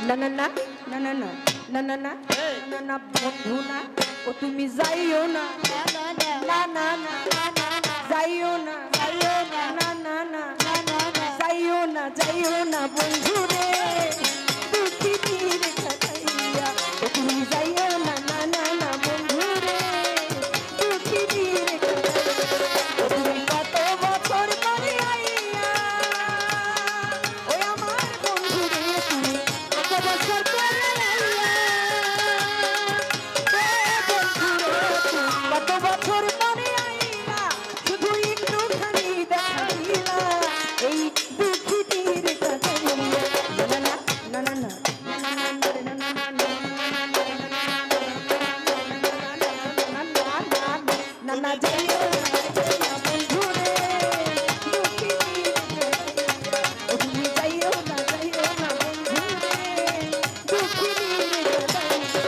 না না না না না না না না না না না বন্ধু না ও তুমি যাইও না না না না যাইও না না না না যাইও না যাইও না বন্ধু রে দুঃখী তীর খাইয়া ও তুমি যাইও না না না না বন্ধু রে দুঃখী তীর খাইয়া তুমি কত বছর পরে আইয়া ওই আমার বন্ধু রে তুমি কত বছর পরে আইয়া কত বছর পরে আইলা শুধু একটুখানি দেখা দিলা এই দুঃখী তীর খাইয়া না না না না না না না যাইও না বন্ধু রে দুঃখী তীর খাইয়া তুমি যাইও না বন্ধু রে দুঃখী তীর খাইয়া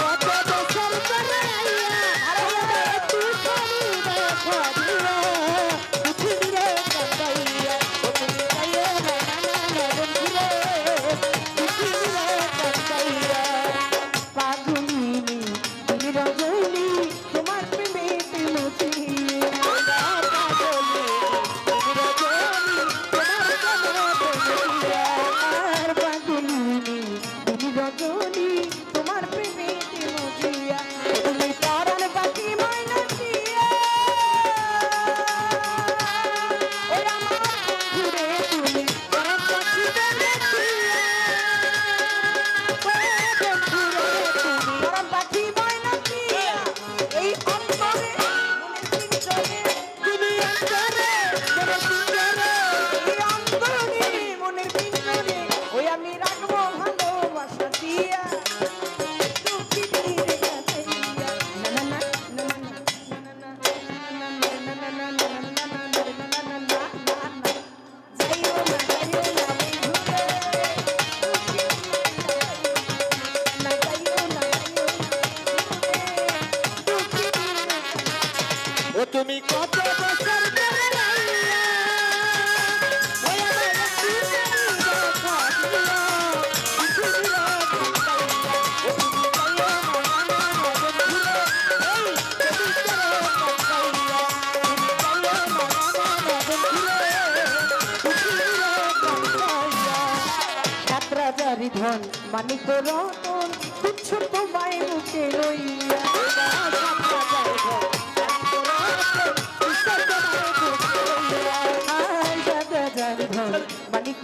কত বছর পরে আইয়া আরে তুই করি দেখা দিলা দুঃখী তীর খাইয়া তুমি যাইও না বন্ধু রে দুঃখী তীর খাইয়া পাগলিনী তুমি রজনী তোমার প্রেমেতে মজিয়ে পাগলিনী তুমি রজনী তোমার প্রেমেতে আর পাগলিনী তুমি রজনী তোমার প্রেমেতে মজিয়া তুমি পরাণ পাখি ময়না দিয়া ওই আমার বন্ধু রে তুমি পরাণ পাখি ময়না দিয়া পরাণ পাখি ময়না দিয়া এই অন্তরে মনের পিঞ্জরে তুমি অন্তরে মনের পিঞ্জরে এই অন্তরে মনের পিঞ্জরে ওই আমি রাখবো ভালোবাসা দিয়া দুঃখী তীর খাইয়া না না না না না যাইও না বন্ধু রে না যাইও না দুঃখী তীর ও তুমি কত বছর পরে আইয়া ওই আমার দেখা দিলা দুঃখী তীর ধন মানিক রতন তুচ্ছ তোমায় মুখে লইয়া ধন মানিক